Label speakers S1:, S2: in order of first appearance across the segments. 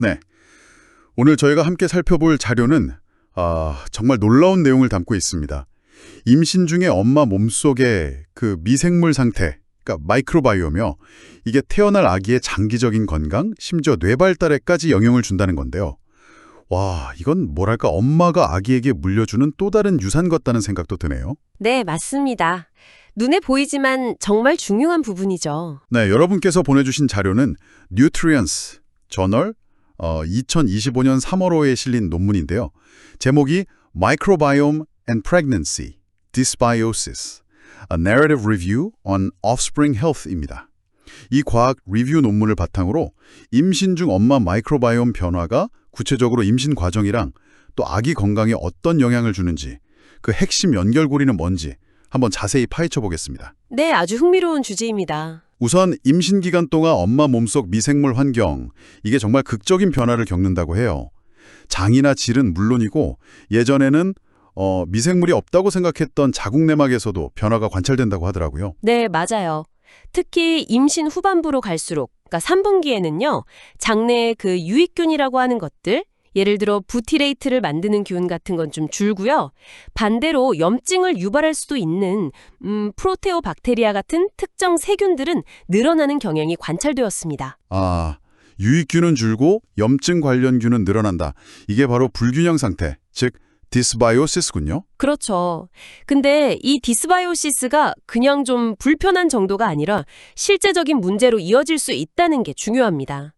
S1: 네. 오늘 저희가 함께 살펴볼 자료는 정말 놀라운 내용을 담고 있습니다. 임신 중에 엄마 몸속의 그 미생물 상태, 그러니까 마이크로바이옴이요. 이게 태어날 아기의 장기적인 건강, 심지어 뇌 발달에까지 영향을 준다는 건데요. 와, 이건 뭐랄까 엄마가 아기에게 물려주는 또 다른 유산 같다는 생각도 드네요.
S2: 네, 맞습니다. 눈에 보이지만 정말 중요한 부분이죠.
S1: 네, 여러분께서 보내주신 자료는 Nutrients 저널 2025년 3월호에 실린 논문인데요. 제목이 Microbiome and Pregnancy, Dysbiosis, A Narrative Review on Offspring Health입니다. 이 과학 리뷰 논문을 바탕으로 임신 중 엄마 마이크로바이옴 변화가 구체적으로 임신 과정이랑 또 아기 건강에 어떤 영향을 주는지, 그 핵심 연결고리는 뭔지 한번 자세히 파헤쳐 보겠습니다.
S2: 네, 아주 흥미로운 주제입니다.
S1: 우선 임신 기간 동안 엄마 몸속 미생물 환경, 이게 정말 극적인 변화를 겪는다고 해요. 장이나 질은 물론이고 예전에는 미생물이 없다고 생각했던 자궁 내막에서도 변화가 관찰된다고 하더라고요.
S2: 네, 맞아요. 특히 임신 후반부로 갈수록, 그러니까 3분기에는요, 장내에 그 유익균이라고 하는 것들, 예를 들어 부티레이트를 만드는 균 같은 건 좀 줄고요. 반대로 염증을 유발할 수도 있는 프로테오박테리아 같은 특정 세균들은 늘어나는 경향이 관찰되었습니다.
S1: 유익균은 줄고 염증 관련균은 늘어난다. 이게 바로 불균형 상태, 즉 디스바이오시스군요.
S2: 그렇죠. 근데 이 디스바이오시스가 그냥 좀 불편한 정도가 아니라 실제적인 문제로 이어질 수 있다는 게 중요합니다.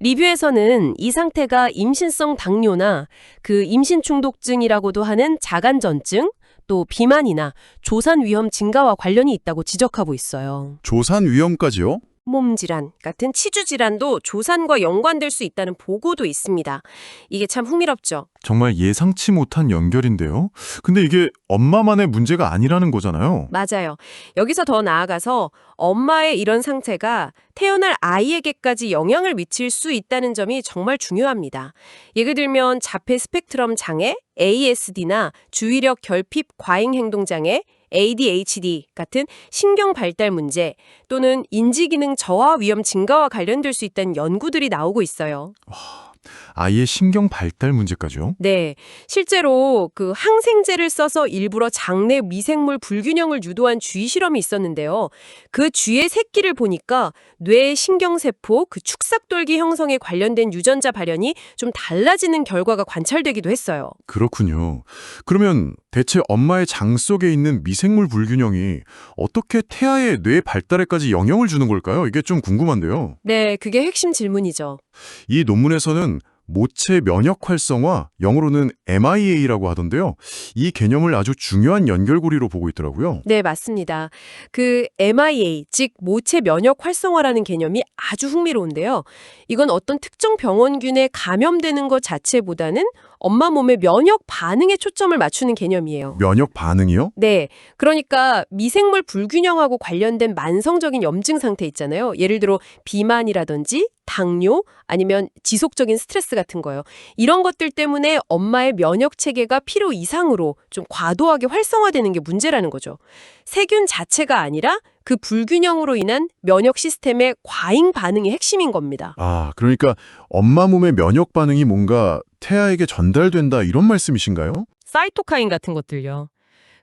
S2: 리뷰에서는 이 상태가 임신성 당뇨나 그 임신 중독증이라고도 하는 자간전증, 또 비만이나 조산 위험 증가와 관련이 있다고 지적하고 있어요.
S1: 조산 위험까지요?
S2: 몸질환 같은 치주질환도 조산과 연관될 수 있다는 보고도 있습니다. 이게 참 흥미롭죠.
S3: 정말 예상치 못한 연결인데요. 근데 이게 엄마만의 문제가 아니라는 거잖아요.
S2: 맞아요. 여기서 더 나아가서 엄마의 이런 상태가 태어날 아이에게까지 영향을 미칠 수 있다는 점이 정말 중요합니다. 예를 들면 자폐 스펙트럼 장애, ASD나 주의력 결핍 과잉 행동 장애, ADHD 같은 신경 발달 문제 또는 인지기능 저하 위험 증가와 관련될 수 있다는 연구들이 나오고 있어요.
S3: 아이의 신경 발달 문제까지요?
S2: 네, 실제로 그 항생제를 써서 일부러 장내 미생물 불균형을 유도한 쥐 실험이 있었는데요. 그 쥐의 새끼를 보니까 뇌 신경세포 그 축삭돌기 형성에 관련된 유전자 발현이 좀 달라지는 결과가 관찰되기도 했어요.
S3: 그렇군요. 그러면 대체 엄마의 장 속에 있는 미생물 불균형이 어떻게 태아의 뇌 발달에까지 영향을 주는 걸까요? 이게 좀 궁금한데요.
S2: 네, 그게 핵심 질문이죠.
S3: 이 논문에서는 모체 면역 활성화, 영어로는 MIA라고 하던데요. 이 개념을 아주 중요한 연결고리로 보고 있더라고요.
S2: 네, 맞습니다. 그 MIA, 즉 모체 면역 활성화라는 개념이 아주 흥미로운데요. 이건 어떤 특정 병원균에 감염되는 것 자체보다는 엄마 몸의 면역 반응에 초점을 맞추는 개념이에요.
S3: 면역 반응이요?
S2: 네, 그러니까 미생물 불균형하고 관련된 만성적인 염증 상태 있잖아요. 예를 들어 비만이라든지 당뇨 아니면 지속적인 스트레스 같은 거요. 이런 것들 때문에 엄마의 면역 체계가 필요 이상으로 좀 과도하게 활성화되는 게 문제라는 거죠. 세균 자체가 아니라 그 불균형으로 인한 면역 시스템의 과잉 반응이 핵심인 겁니다.
S3: 그러니까 엄마 몸의 면역 반응이 뭔가 태아에게 전달된다 이런 말씀이신가요?
S4: 사이토카인 같은 것들요.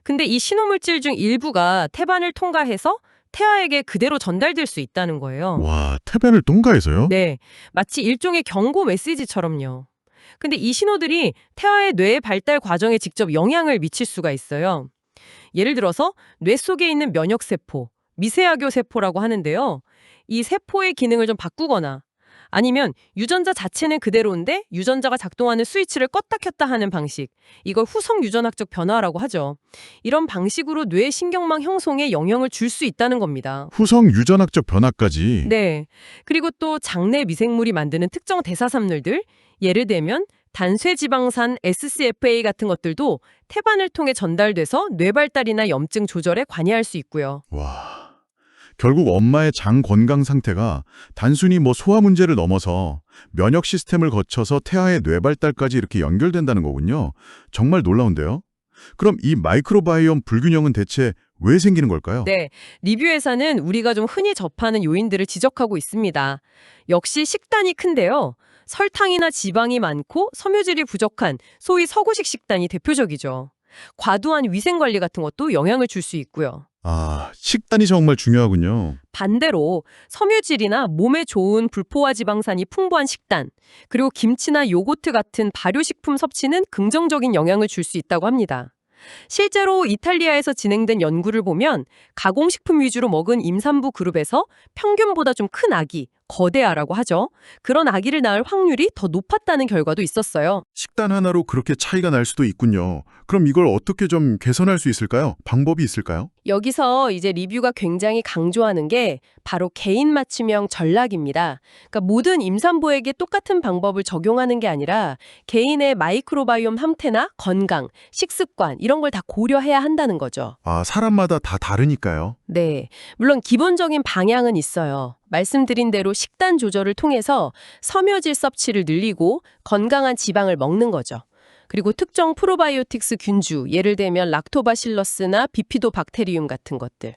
S4: 근데 이 신호물질 중 일부가 태반을 통과해서 태아에게 그대로 전달될 수 있다는 거예요.
S3: 와, 태반을 통과해서요?
S4: 네, 마치 일종의 경고 메시지처럼요. 근데 이 신호들이 태아의 뇌 발달 과정에 직접 영향을 미칠 수가 있어요. 예를 들어서 뇌 속에 있는 면역세포, 미세하교 세포라고 하는데요. 이 세포의 기능을 좀 바꾸거나 아니면 유전자 자체는 그대로인데 유전자가 작동하는 스위치를 껐다 켰다 하는 방식. 이걸 후성 유전학적 변화라고 하죠. 이런 방식으로 뇌 신경망 형성에 영향을 줄 수 있다는 겁니다.
S3: 후성 유전학적 변화까지.
S4: 네. 그리고 또 장내 미생물이 만드는 특정 대사산물들, 예를 들면 단쇠지방산 SCFA 같은 것들도 태반을 통해 전달돼서 뇌 발달이나 염증 조절에 관여할 수 있고요.
S3: 와, 결국 엄마의 장 건강 상태가 단순히 소화 문제를 넘어서 면역 시스템을 거쳐서 태아의 뇌 발달까지 이렇게 연결된다는 거군요. 정말 놀라운데요? 그럼 이 마이크로바이옴 불균형은 대체 왜 생기는 걸까요?
S4: 네, 리뷰에서는 우리가 좀 흔히 접하는 요인들을 지적하고 있습니다. 역시 식단이 큰데요. 설탕이나 지방이 많고 섬유질이 부족한 소위 서구식 식단이 대표적이죠. 과도한 위생 관리 같은 것도 영향을 줄 수 있고요.
S3: 아, 식단이 정말 중요하군요.
S4: 반대로 섬유질이나 몸에 좋은 불포화 지방산이 풍부한 식단, 그리고 김치나 요거트 같은 발효식품 섭취는 긍정적인 영향을 줄 수 있다고 합니다. 실제로 이탈리아에서 진행된 연구를 보면 가공식품 위주로 먹은 임산부 그룹에서 평균보다 좀 큰 아기, 거대아라고 하죠. 그런 아기를 낳을 확률이 더 높았다는 결과도 있었어요.
S3: 식단 하나로 그렇게 차이가 날 수도 있군요. 그럼 이걸 어떻게 좀 개선할 수 있을까요? 방법이 있을까요?
S2: 여기서 이제 리뷰가 굉장히 강조하는 게 바로 개인 맞춤형 전략입니다. 그러니까 모든 임산부에게 똑같은 방법을 적용하는 게 아니라 개인의 마이크로바이옴 상태나 건강, 식습관 이런 걸 다 고려해야 한다는 거죠.
S3: 아, 사람마다 다 다르니까요.
S2: 네, 물론 기본적인 방향은 있어요. 말씀드린 대로 식단 조절을 통해서 섬유질 섭취를 늘리고 건강한 지방을 먹는 거죠. 그리고 특정 프로바이오틱스 균주, 예를 들면 락토바실러스나 비피도박테리움 같은 것들,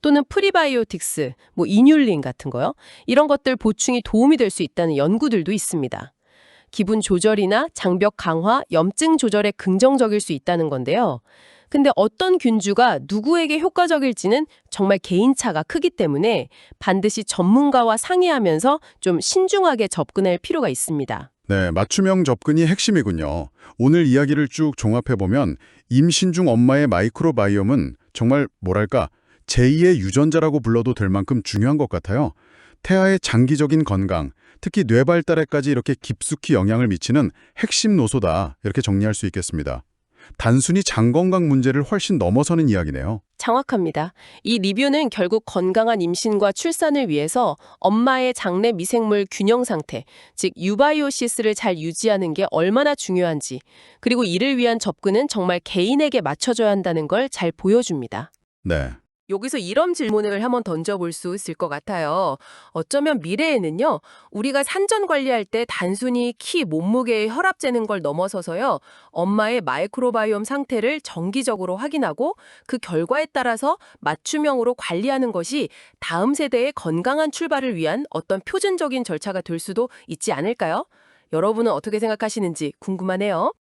S2: 또는 프리바이오틱스, 이뉼린 같은 거요. 이런 것들 보충이 도움이 될 수 있다는 연구들도 있습니다. 기분 조절이나 장벽 강화, 염증 조절에 긍정적일 수 있다는 건데요. 근데 어떤 균주가 누구에게 효과적일지는 정말 개인차가 크기 때문에 반드시 전문가와 상의하면서 좀 신중하게 접근할 필요가 있습니다.
S1: 네, 맞춤형 접근이 핵심이군요. 오늘 이야기를 쭉 종합해보면 임신 중 엄마의 마이크로바이옴은 정말 뭐랄까 제2의 유전자라고 불러도 될 만큼 중요한 것 같아요. 태아의 장기적인 건강, 특히 뇌 발달에까지 이렇게 깊숙이 영향을 미치는 핵심 노소다 이렇게 정리할 수 있겠습니다. 단순히 장 건강 문제를 훨씬 넘어서는 이야기네요.
S2: 정확합니다. 이 리뷰는 결국 건강한 임신과 출산을 위해서 엄마의 장내 미생물 균형 상태, 즉 유바이오시스를 잘 유지하는 게 얼마나 중요한지, 그리고 이를 위한 접근은 정말 개인에게 맞춰줘야 한다는 걸 잘 보여줍니다.
S1: 네.
S2: 여기서 이런 질문을 한번 던져볼 수 있을 것 같아요. 어쩌면 미래에는요, 우리가 산전 관리할 때 단순히 키, 몸무게의 혈압 재는 걸 넘어서서요, 엄마의 마이크로바이옴 상태를 정기적으로 확인하고 그 결과에 따라서 맞춤형으로 관리하는 것이 다음 세대의 건강한 출발을 위한 어떤 표준적인 절차가 될 수도 있지 않을까요? 여러분은 어떻게 생각하시는지 궁금하네요.